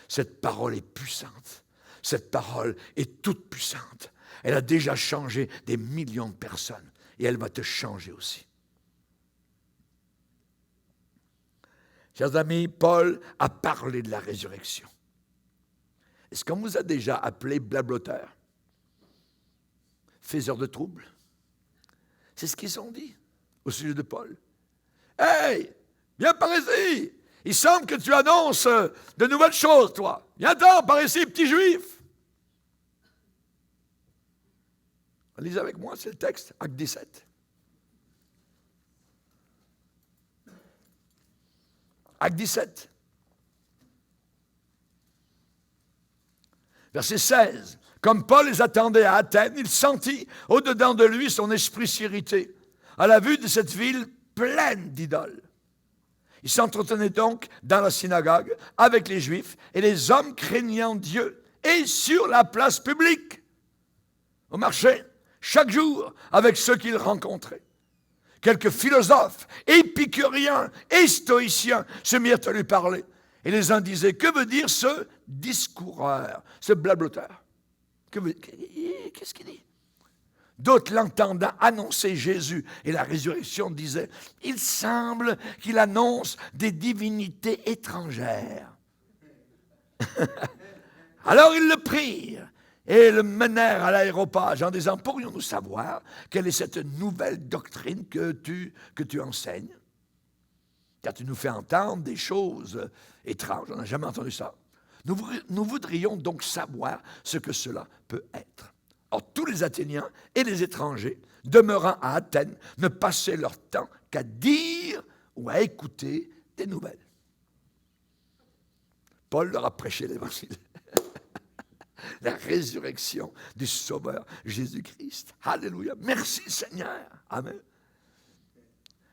A: Cette parole est puissante. Cette parole est toute puissante. Elle a déjà changé des millions de personnes et elle va te changer aussi. Chers amis, Paul a parlé de la résurrection. Est-ce qu'on vous a déjà appelé blabloteur? Faiseur de troubles? C'est ce qu'ils ont dit au sujet de Paul. « Hey, viens par ici! Il semble que tu annonces de nouvelles choses, toi. Viens-t'en par ici, petit juif! » Lisez avec moi, c'est le texte, Acte 17. Acte 17. Verset 16. Comme Paul les attendait à Athènes, il sentit au-dedans de lui son esprit s'irriter à la vue de cette ville pleine d'idoles. Il s'entretenait donc dans la synagogue avec les Juifs et les hommes craignant Dieu et sur la place publique, au marché, chaque jour avec ceux qu'il rencontrait. Quelques philosophes, épicuriens et stoïciens se mirent à lui parler. Et les uns disaient, que veut dire ce discoureur, ce blabloteur? Qu'est-ce qu'il dit? D'autres, l'entendant annoncer Jésus et la résurrection, disaient, il semble qu'il annonce des divinités étrangères. Alors ils le prirent et le menèrent à l'aéropage en disant, pourrions-nous savoir quelle est cette nouvelle doctrine que tu enseignes? Car tu nous fais entendre des choses étranges, on n'a jamais entendu ça. Nous voudrions donc savoir ce que cela peut être. Or, tous les Athéniens et les étrangers demeurant à Athènes ne passaient leur temps qu'à dire ou à écouter des nouvelles. Paul leur a prêché l'Évangile. La résurrection du Sauveur Jésus-Christ. Alléluia. Merci Seigneur. Amen.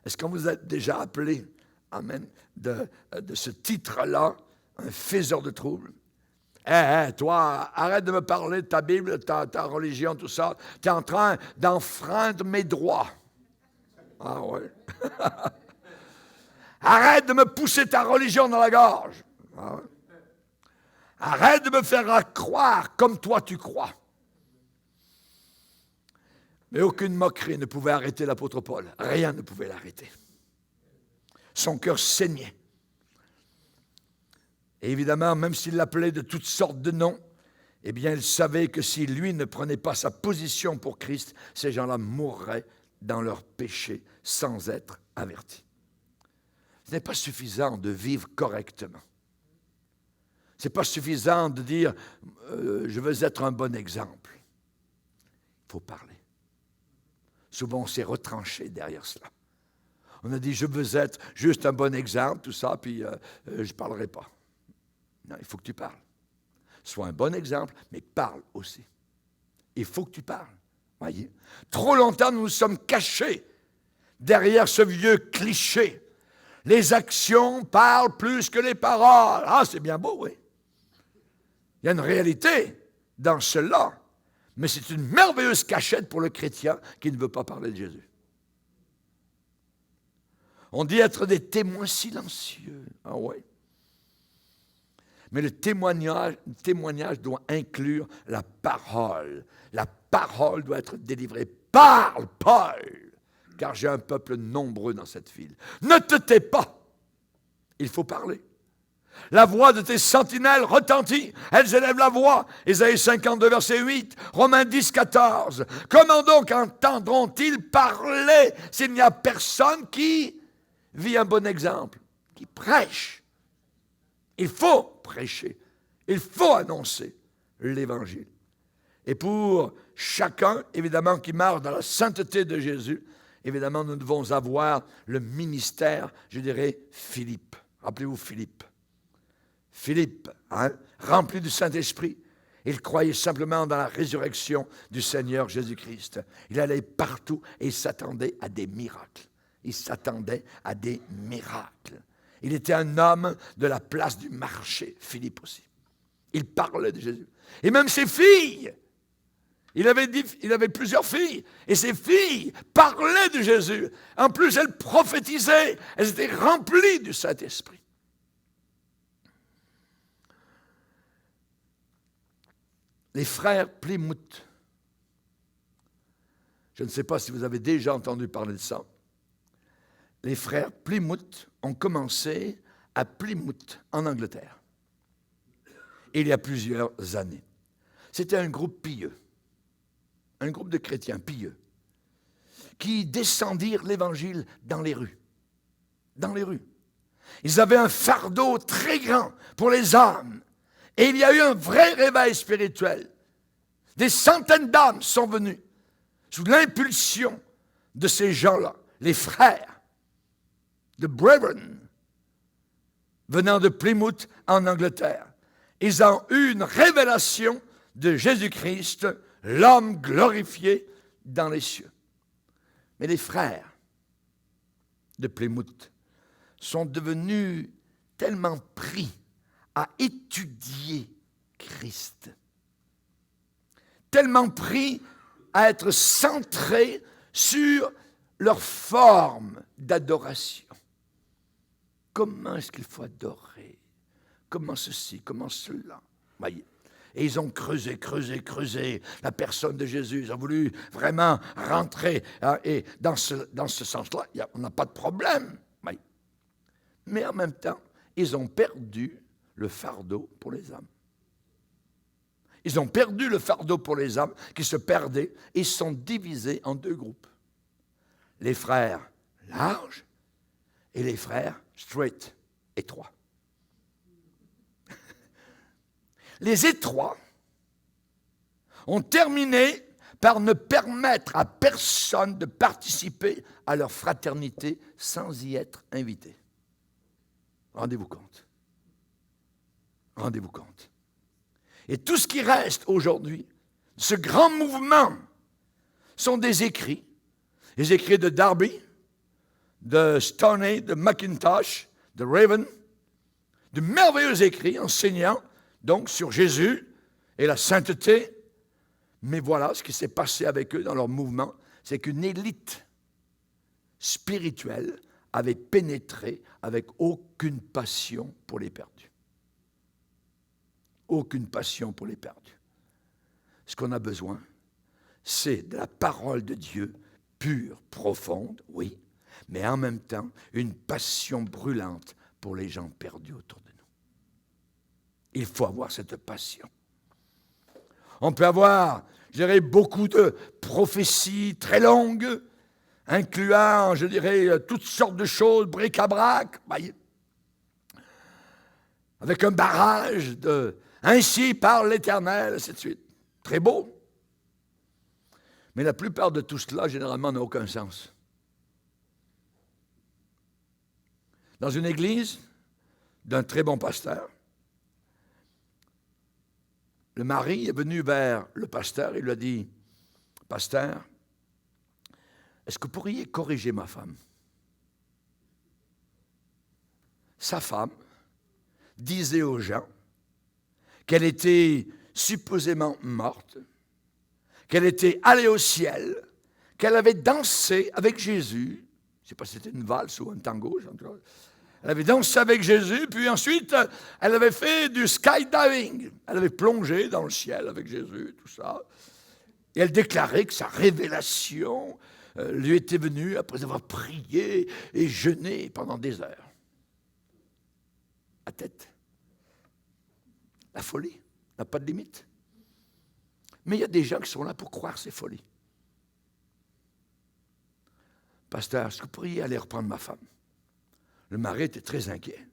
A: Est-ce qu'on vous a déjà appelé, amen, de ce titre-là, un faiseur de troubles? Toi, arrête de me parler de ta Bible, ta religion, tout ça. Tu es en train d'enfreindre mes droits. Ah ouais. Arrête de me pousser ta religion dans la gorge. Ah ouais. Arrête de me faire croire comme toi tu crois. Mais aucune moquerie ne pouvait arrêter l'apôtre Paul. Rien ne pouvait l'arrêter. Son cœur saignait. Et évidemment, même s'il l'appelait de toutes sortes de noms, eh bien, il savait que si lui ne prenait pas sa position pour Christ, ces gens-là mourraient dans leur péché sans être avertis. Ce n'est pas suffisant de vivre correctement. Ce n'est pas suffisant de dire « je veux être un bon exemple ». Il faut parler. Souvent, on s'est retranché derrière cela. On a dit « je veux être juste un bon exemple », tout ça, puis je ne parlerai pas. Non, il faut que tu parles. Sois un bon exemple, mais parle aussi. Il faut que tu parles. Voyez. Trop longtemps, nous nous sommes cachés derrière ce vieux cliché. Les actions parlent plus que les paroles. Ah, c'est bien beau, oui. Il y a une réalité dans cela, mais c'est une merveilleuse cachette pour le chrétien qui ne veut pas parler de Jésus. On dit être des témoins silencieux. Ah oui. Mais le témoignage doit inclure la parole. La parole doit être délivrée. Parle, Paul, car j'ai un peuple nombreux dans cette ville. Ne te tais pas. Il faut parler. La voix de tes sentinelles retentit. Elles élèvent la voix. Ésaïe 52, verset 8. Romains 10, 14. Comment donc entendront-ils parler s'il n'y a personne qui vit un bon exemple, qui prêche? Il faut prêcher. Il faut annoncer l'Évangile. Et pour chacun, évidemment, qui marche dans la sainteté de Jésus, évidemment, nous devons avoir le ministère, je dirais, Philippe. Rappelez-vous Philippe. Philippe, rempli du Saint-Esprit, il croyait simplement dans la résurrection du Seigneur Jésus-Christ. Il allait partout et il s'attendait à des miracles. Il s'attendait à des miracles. Il était un homme de la place du marché, Philippe aussi. Il parlait de Jésus. Et même ses filles, il avait plusieurs filles, et ses filles parlaient de Jésus. En plus, elles prophétisaient, elles étaient remplies du Saint-Esprit. Les frères Plymouth, je ne sais pas si vous avez déjà entendu parler de ça, les frères Plymouth ont commencé à Plymouth, en Angleterre, il y a plusieurs années. C'était un groupe pieux, un groupe de chrétiens pieux, qui descendirent l'Évangile dans les rues. Dans les rues. Ils avaient un fardeau très grand pour les âmes. Et il y a eu un vrai réveil spirituel. Des centaines d'âmes sont venues sous l'impulsion de ces gens-là, les frères de Brethren, venant de Plymouth en Angleterre. Ils ont eu une révélation de Jésus-Christ, l'homme glorifié dans les cieux. Mais les frères de Plymouth sont devenus tellement pris à étudier Christ, tellement pris à être centrés sur leur forme d'adoration. Comment est-ce qu'il faut adorer? Comment ceci, comment cela? Voyez. Et ils ont creusé la personne de Jésus. Ils ont voulu vraiment rentrer. Et dans ce sens-là, on n'a pas de problème. Voyez. Mais en même temps, ils ont perdu le fardeau pour les âmes. Ils ont perdu le fardeau pour les âmes qui se perdaient et sont divisés en deux groupes. Les frères larges et les frères straight, étroits. Les étroits ont terminé par ne permettre à personne de participer à leur fraternité sans y être invité. Rendez-vous compte. Rendez-vous compte. Et tout ce qui reste aujourd'hui, ce grand mouvement, sont des écrits. Les écrits de Darby, de Stoney, de McIntosh, de Raven, de merveilleux écrits enseignant donc sur Jésus et la sainteté. Mais voilà ce qui s'est passé avec eux dans leur mouvement, c'est qu'une élite spirituelle avait pénétré avec aucune passion pour les perdus. Aucune passion pour les perdus. Ce qu'on a besoin, c'est de la parole de Dieu pure, profonde, oui, mais en même temps, une passion brûlante pour les gens perdus autour de nous. Il faut avoir cette passion. On peut avoir, je dirais, beaucoup de prophéties très longues, incluant, je dirais, toutes sortes de choses, bric-à-brac, avec un barrage de « ainsi parle l'Éternel », ainsi de suite. Très beau. Mais la plupart de tout cela, généralement, n'a aucun sens. Dans une église d'un très bon pasteur, le mari est venu vers le pasteur et lui a dit, « Pasteur, est-ce que vous pourriez corriger ma femme? » Sa femme disait aux gens qu'elle était supposément morte, qu'elle était allée au ciel, qu'elle avait dansé avec Jésus. Je ne sais pas si c'était une valse ou un tango. Elle avait dansé avec Jésus, puis ensuite, elle avait fait du skydiving. Elle avait plongé dans le ciel avec Jésus, tout ça. Et elle déclarait que sa révélation lui était venue après avoir prié et jeûné pendant des heures. À tête. La folie n'a pas de limite. Mais il y a des gens qui sont là pour croire ces folies. Pasteur, est-ce que vous pourriez aller reprendre ma femme? Le mari était très inquiet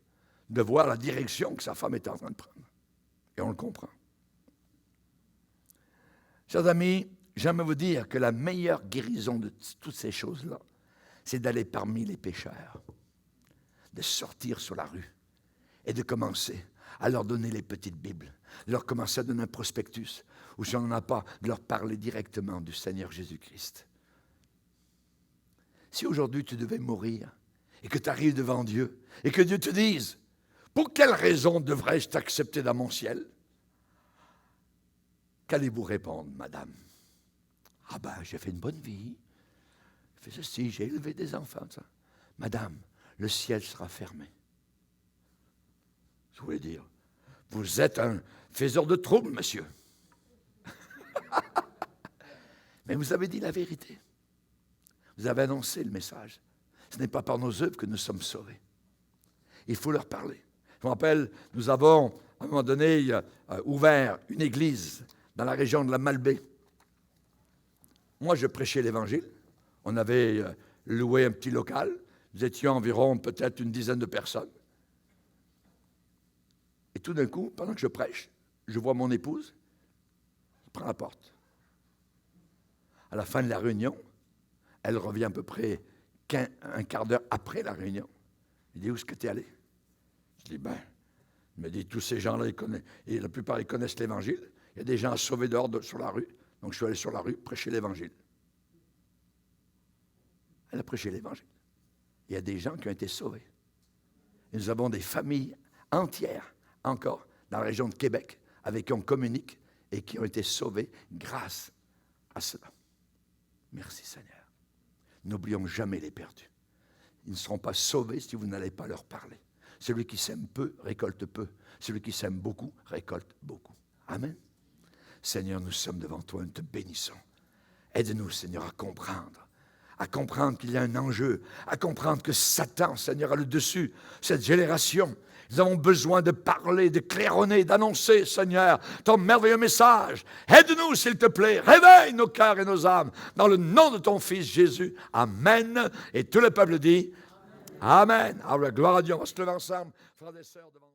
A: de voir la direction que sa femme était en train de prendre. Et on le comprend. Chers amis, j'aimerais vous dire que la meilleure guérison de toutes ces choses-là, c'est d'aller parmi les pécheurs, de sortir sur la rue et de commencer à leur donner les petites Bibles, de leur commencer à donner un prospectus, ou si on n'en a pas, de leur parler directement du Seigneur Jésus-Christ. Si aujourd'hui tu devais mourir et que tu arrives devant Dieu et que Dieu te dise « Pour quelle raison devrais-je t'accepter dans mon ciel ?» Qu'allez-vous répondre, madame? « Ah ben, j'ai fait une bonne vie, j'ai fait ceci, j'ai élevé des enfants. » Ça. Madame, le ciel sera fermé. Je voulais dire, vous êtes un faiseur de troubles, monsieur. Mais vous avez dit la vérité. Vous avez annoncé le message. Ce n'est pas par nos œuvres que nous sommes sauvés. Il faut leur parler. Je me rappelle, nous avons, à un moment donné, ouvert une église dans la région de la Malbaie. Moi, je prêchais l'Évangile. On avait loué un petit local. Nous étions environ peut-être une dizaine de personnes. Et tout d'un coup, pendant que je prêche, je vois mon épouse, je prends la porte. À la fin de la réunion, elle revient à peu près un quart d'heure après la réunion. Il dit, où est-ce que tu es allé? Je dis, il me dit, tous ces gens-là, et la plupart, ils connaissent l'Évangile. Il y a des gens sauvés dehors sur la rue. Donc, je suis allé sur la rue prêcher l'Évangile. Elle a prêché l'Évangile. Il y a des gens qui ont été sauvés. Et nous avons des familles entières, encore, dans la région de Québec, avec qui on communique et qui ont été sauvés grâce à cela. Merci Seigneur. N'oublions jamais les perdus. Ils ne seront pas sauvés si vous n'allez pas leur parler. Celui qui sème peu, récolte peu. Celui qui sème beaucoup, récolte beaucoup. Amen. Seigneur, nous sommes devant toi, nous te bénissons. Aide-nous, Seigneur, à comprendre qu'il y a un enjeu, à comprendre que Satan, Seigneur, a le dessus, cette génération. Nous avons besoin de parler, de claironner, d'annoncer, Seigneur, ton merveilleux message. Aide-nous, s'il te plaît. Réveille nos cœurs et nos âmes dans le nom de ton Fils Jésus. Amen. Et tout le peuple dit Amen. Alors, gloire à Dieu. On va se lever ensemble, frères et sœurs, devant